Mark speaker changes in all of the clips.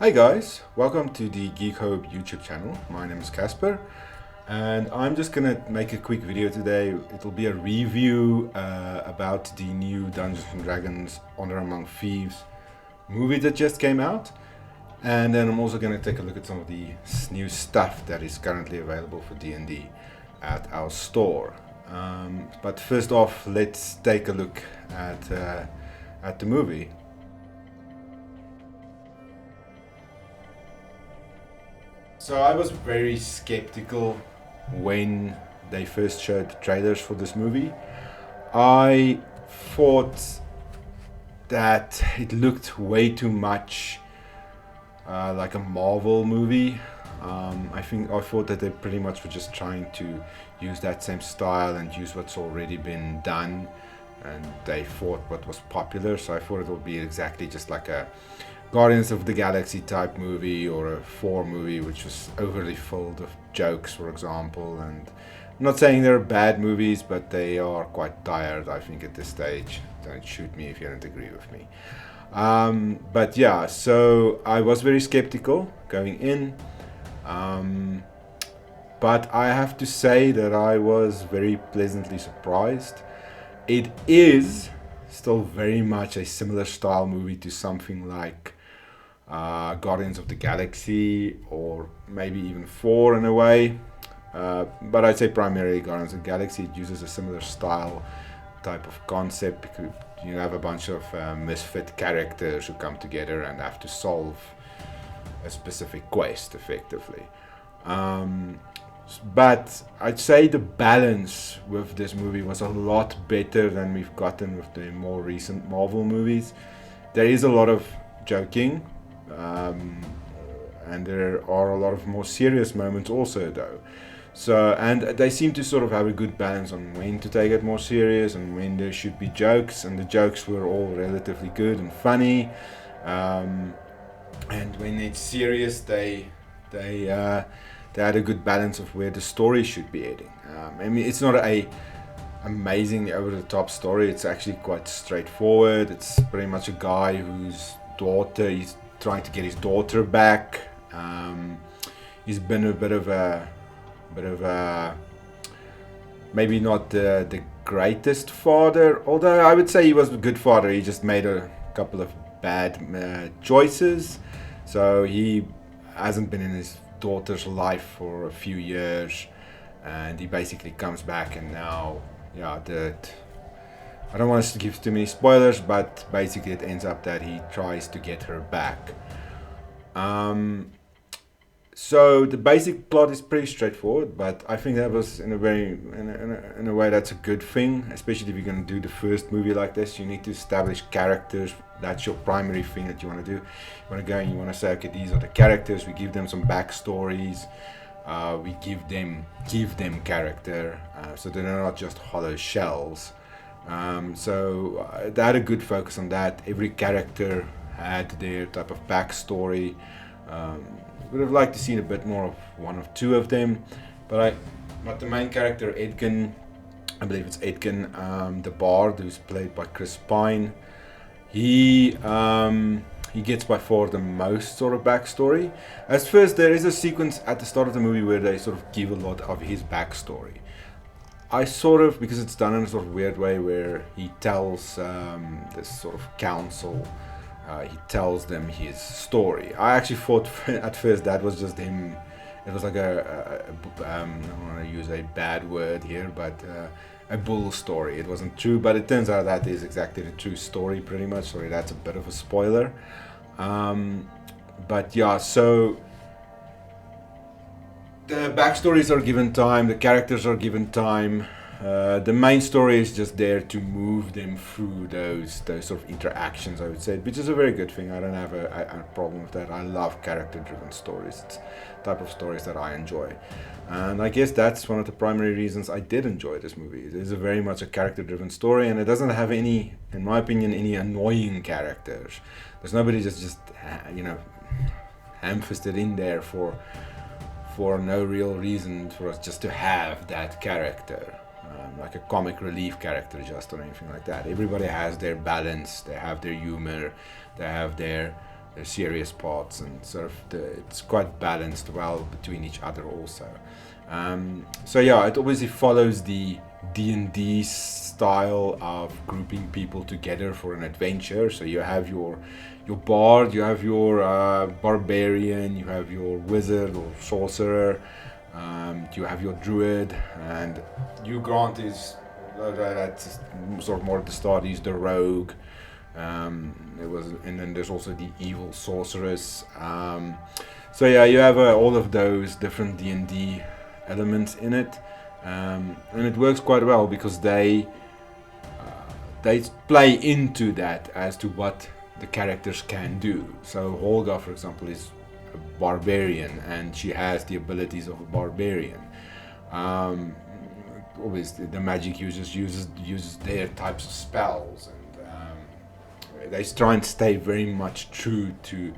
Speaker 1: Hi guys, welcome to the Geek Hope YouTube channel. My name is Casper and I'm just gonna make a quick video today. It'll be a review about the new Dungeons & Dragons Honor Among Thieves movie that just came out, and then I'm also gonna take a look at some of the new stuff that is currently available for D&D at our store. But first off, let's take a look at the movie. So I was very skeptical when they first showed the trailers for this movie. I thought that it looked way too much like a Marvel movie. I thought that they pretty much were just trying to use that same style and use what's already been done, and they thought what was popular. So I thought it would be exactly just like a Guardians of the Galaxy type movie or a Thor movie, which was overly filled of jokes, for example. And I'm not saying they're bad movies, but they are quite tired, I think, at this stage. Don't shoot me if you don't agree with me. But yeah, so I was very skeptical going in. But I have to say that I was very pleasantly surprised. It is still very much a similar style movie to something like Guardians of the Galaxy, or maybe even Thor in a way. But I'd say primarily Guardians of the Galaxy. It uses a similar style type of concept because you have a bunch of misfit characters who come together and have to solve a specific quest effectively. But I'd say the balance with this movie was a lot better than we've gotten with the more recent Marvel movies. There is a lot of joking, and there are a lot of more serious moments also though. So, and they seem to sort of have a good balance on when to take it more serious and when there should be jokes, and the jokes were all relatively good and funny. And when it's serious, they had a good balance of where the story should be heading. I mean, it's not a amazingly over the top story. It's actually quite straightforward. It's pretty much a guy whose daughter, he's trying to get his daughter back. He's been a bit of a maybe not the greatest father, although I would say he was a good father. He just made a couple of bad choices, so he hasn't been in his daughter's life for a few years, and he basically comes back, and now, yeah, that I don't want us to give too many spoilers, but basically it ends up that he tries to get her back. So the basic plot is pretty straightforward, but I think that was in a way that's a good thing, especially if you're going to do the first movie like this. You need to establish characters. That's your primary thing that you want to do. You want to go and you want to say, okay, these are the characters. We give them some backstories. We give them character, so they're not just hollow shells. So they had a good focus on that. Every character had their type of backstory. Would have liked to see a bit more of one or two of them, but the main character Edgin, I believe it's Edgin, the bard, who's played by Chris Pine, he gets by far the most sort of backstory. As first, there is a sequence at the start of the movie where they sort of give a lot of his backstory. I sort of, because it's done in a sort of weird way where he tells this sort of council, he tells them his story. I actually thought at first that was just him. It was like I don't want to use a bad word here, but a bull story. It wasn't true, but it turns out that is exactly the true story pretty much. Sorry, that's a bit of a spoiler. But yeah, so the backstories are given time, the characters are given time. The main story is just there to move them through those sort of interactions, I would say, which is a very good thing. I don't have a problem with that. I love character-driven stories. It's the type of stories that I enjoy. And I guess that's one of the primary reasons I did enjoy this movie. It is a very much a character-driven story, and it doesn't have any, in my opinion, any annoying characters. There's nobody just ham-fisted in there for no real reason for us just to have that character. Like a comic relief character just or anything like that. Everybody has their balance, they have their humor, they have their there's serious parts, and sort of it's quite balanced well between each other also. So yeah, it obviously follows the D&D style of grouping people together for an adventure. So you have your bard, you have your barbarian, you have your wizard or sorcerer, you have your druid, and you, Grant, is that's sort of more at the start. He's the rogue. And then there's also the evil sorceress. So yeah, you have all of those different D&D elements in it, and it works quite well because they play into that as to what the characters can do. So Holga, for example, is a barbarian, and she has the abilities of a barbarian. Obviously, the magic users uses their types of spells, and they try and stay very much true to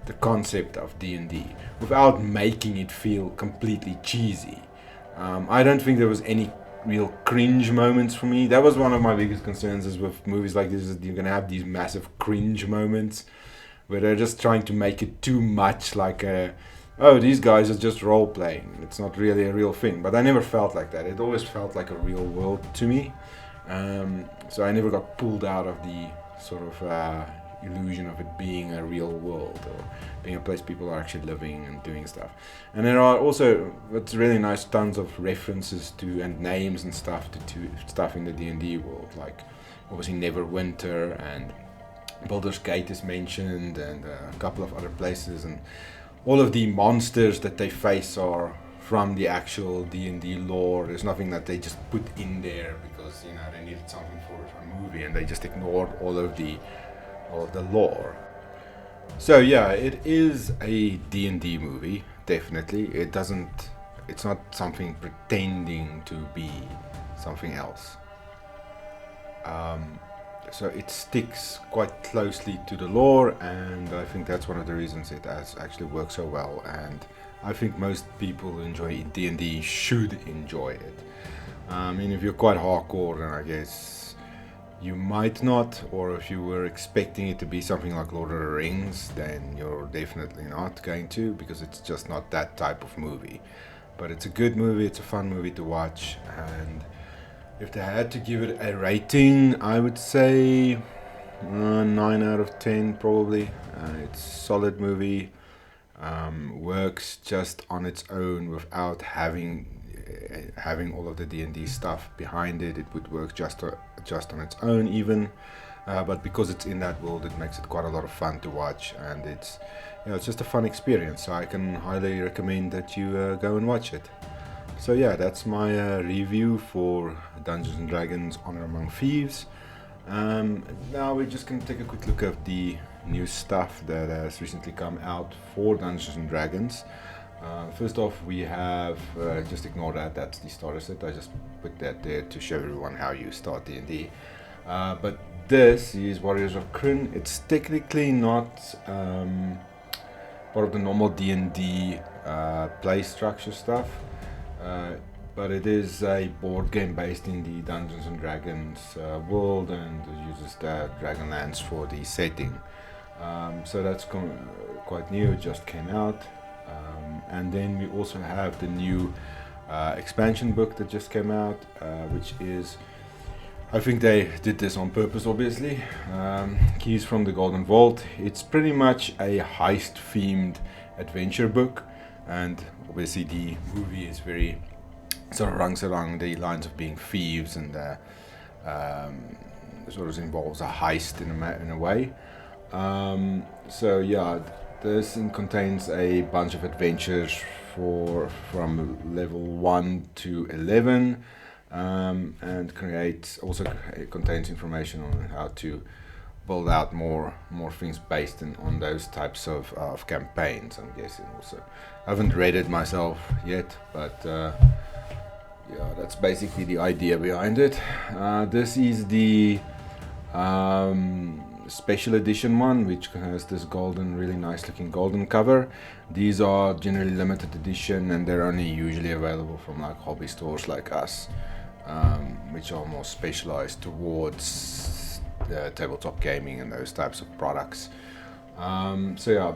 Speaker 1: the concept of D&D without making it feel completely cheesy. I don't think there was any real cringe moments for me. That was one of my biggest concerns is with movies like this, is you're going to have these massive cringe moments where they're just trying to make it too much like oh, these guys are just role playing. It's not really a real thing. But I never felt like that. It always felt like a real world to me. So I never got pulled out of the sort of illusion of it being a real world or being a place people are actually living and doing stuff. And there are also, what's really nice, tons of references to and names and stuff to stuff in the D&D world, like obviously Neverwinter, and Baldur's Gate is mentioned, and a couple of other places, and all of the monsters that they face are from the actual D&D lore. There's nothing that they just put in there because, you know, they needed something for a movie and they just ignored all of the lore. So yeah, it is a D&D movie, definitely. It's not something pretending to be something else. So it sticks quite closely to the lore, and I think that's one of the reasons it has actually worked so well, and I think most people who enjoy D&D should enjoy it. I mean, if you're quite hardcore, then I guess you might not, or if you were expecting it to be something like Lord of the Rings, then you're definitely not going to, because it's just not that type of movie. But it's a good movie, it's a fun movie to watch, and if they had to give it a rating, I would say 9 out of 10 probably. It's a solid movie, works just on its own without having all of the D&D stuff behind it. It would work just on its own even, but because it's in that world, it makes it quite a lot of fun to watch, and it's just a fun experience. So I can highly recommend that you go and watch it. So yeah, that's my review for Dungeons and Dragons Honor Among Thieves. Now we're just going to take a quick look at the new stuff that has recently come out for Dungeons and Dragons. First off, we have, just ignore that's the starter set. I just put that there to show everyone how you start D&D. But this is Warriors of Kryn. It's technically not part of the normal D&D play structure stuff. But it is a board game based in the Dungeons and Dragons world, and uses the Dragonlance for the setting. So that's quite new, it just came out. And then we also have the new expansion book that just came out, which is, I think they did this on purpose obviously, Keys from the Golden Vault. It's pretty much a heist themed adventure book, and obviously the movie is very sort of runs along the lines of being thieves, and sort of involves a heist in a way. So yeah, this contains a bunch of adventures from level 1 to 11, and also contains information on how to build out more things based on those types of campaigns, I'm guessing. Also, I haven't read it myself yet, but yeah, that's basically the idea behind it. This is the special edition one, which has this really nice looking golden cover. These are generally limited edition, and they're only usually available from like hobby stores like us, which are more specialized towards tabletop gaming and those types of products. So yeah,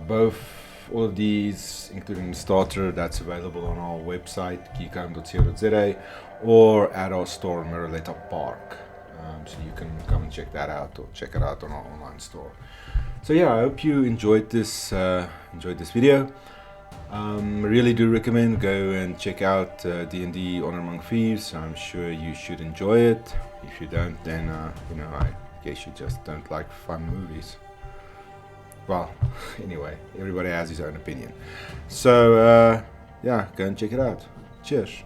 Speaker 1: all of these, including the starter, that's available on our website, geekhome.co.za, or at our store, Miraleta Park. So you can come and check that out, or check it out on our online store. So yeah, I hope you enjoyed this video. Really do recommend go and check out D&D Honor Among Thieves. I'm sure you should enjoy it. If you don't, then I guess you just don't like fun movies. Well, anyway, everybody has his own opinion. So yeah, go and check it out. Cheers.